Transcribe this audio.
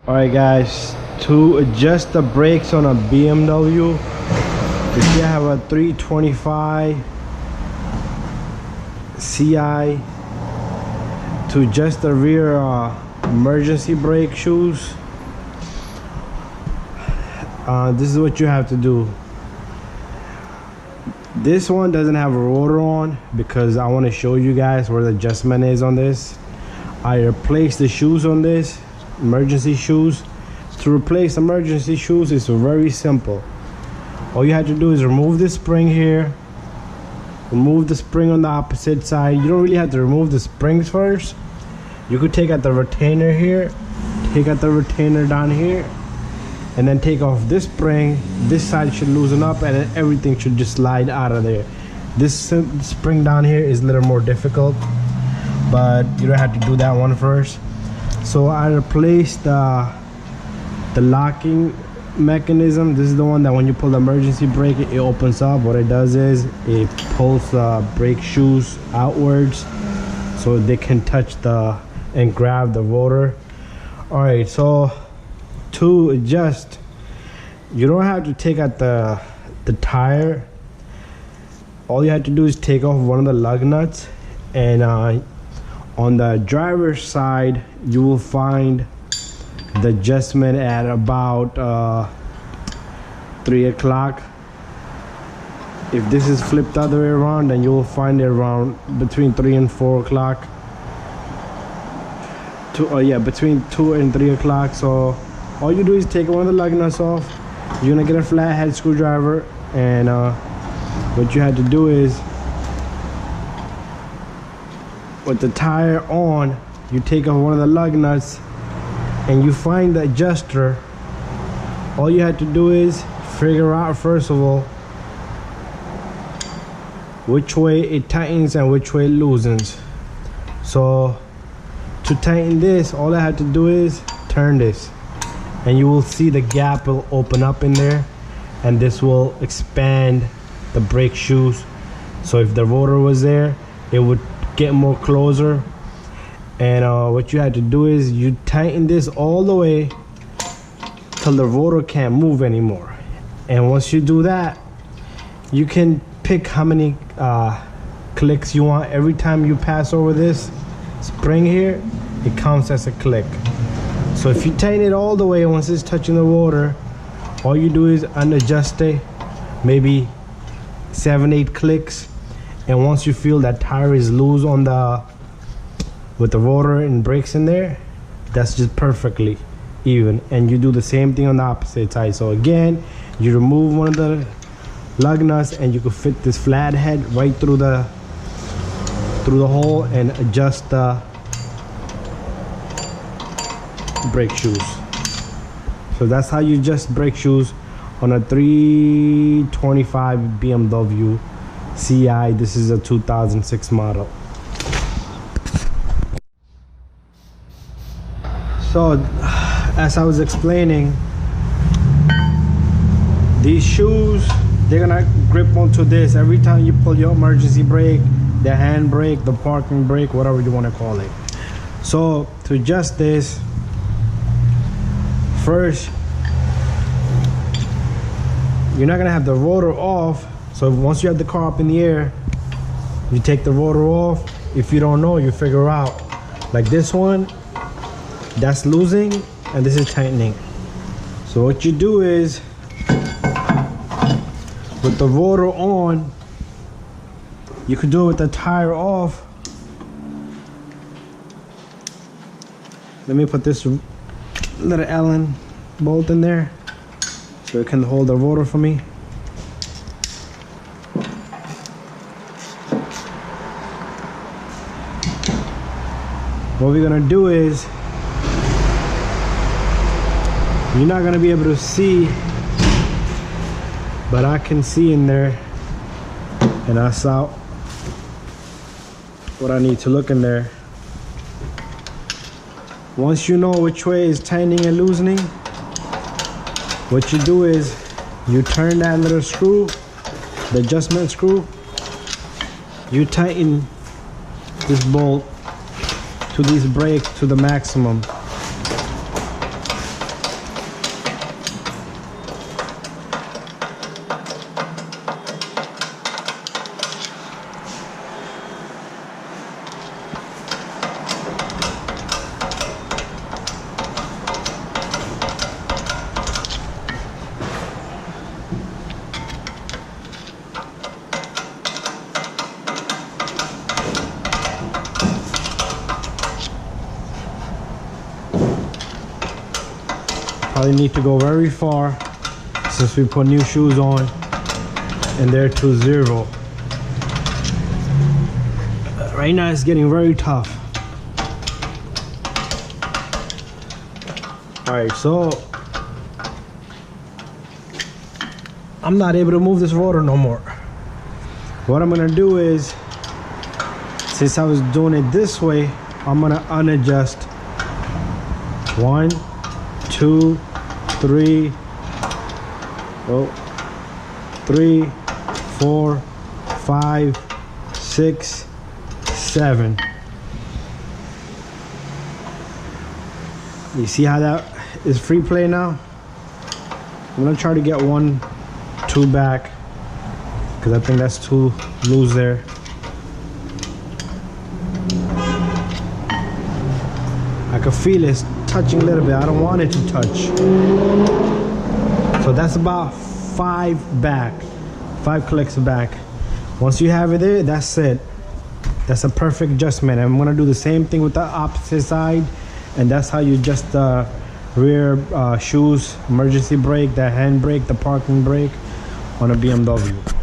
Alright guys, to adjust the brakes on a BMW, if you have a 325 CI, to adjust the rear emergency brake shoes, this is what you have to do. This one doesn't have a rotor on because I want to show you guys where the adjustment is on this. I replaced the shoes on this, emergency shoes. To replace emergency shoes is very simple. All you have to do is remove this spring here, remove the spring on the opposite side. You don't really have to remove the springs first. You could take out the retainer here, take out the retainer down here, and then take off this spring. This side should loosen up and then everything should just slide out of there. This spring down here is a little more difficult, but you don't have to do that one first. So I replaced the locking mechanism. This is the one that when you pull the emergency brake, it opens up. What it does is it pulls the brake shoes outwards so they can touch and grab the rotor. All right, so to adjust, you don't have to take out the tire. All you have to do is take off one of the lug nuts, and on the driver's side you will find the adjustment at about 3 o'clock. If this is flipped the other way around, then you will find it around between 3 and 4 o'clock. Between 2 and 3 o'clock. So all you do is take one of the lug nuts off. You're gonna get a flathead screwdriver, and what you had to do is, with the tire on, you take off one of the lug nuts and you find the adjuster. All you had to do is figure out, first of all, which way it tightens and which way it loosens. So to tighten this, all I had to do is turn this, and you will see the gap will open up in there, and this will expand the brake shoes. So if the rotor was there, it would get more closer. And what you had to do is you tighten this all the way till the rotor can't move anymore. And once you do that, you can pick how many clicks you want. Every time you pass over this spring here, it counts as a click. So if you tighten it all the way, once it's touching the rotor, all you do is unadjust it, maybe 7-8 clicks. And once you feel that tire is loose on with the rotor and brakes in there, that's just perfectly even. And you do the same thing on the opposite side. So again, you remove one of the lug nuts and you can fit this flathead right through the hole and adjust the brake shoes. So that's how you adjust brake shoes on a 325 BMW CI. This is a 2006 model. So as I was explaining, these shoes, they're gonna grip onto this every time you pull your emergency brake, the hand brake, the parking brake, whatever you want to call it. So to adjust this, first, you're not gonna have the rotor off. So once you have the car up in the air, you take the rotor off. If you don't know, you figure out. Like this one, that's losing and this is tightening. So what you do is, with the rotor on, you could do it with the tire off. Let me put this little Allen bolt in there so it can hold the rotor for me. What we're gonna do is, you're not gonna be able to see, but I can see in there, and I saw what I need to look in there. Once you know which way is tightening and loosening, what you do is you turn that little screw, the adjustment screw, you tighten this bolt to these brakes to the maximum. Probably need to go very far since we put new shoes on and they're to 0. Right now it's getting very tough. Alright, so I'm not able to move this rotor no more. What I'm gonna do is, since I was doing it this way, I'm gonna unadjust 1, 2, 3, 3, 4, 5, 6, 7. You see how that is free play now? I'm gonna try to get 1, 2 back, because I think that's too loose there. I can feel it's touching a little bit. I don't want it to touch. So that's about 5 back, 5 clicks back. Once you have it there, that's it. That's a perfect adjustment. I'm gonna do the same thing with the opposite side, and that's how you adjust the rear shoes, emergency brake, the hand brake, the parking brake on a BMW.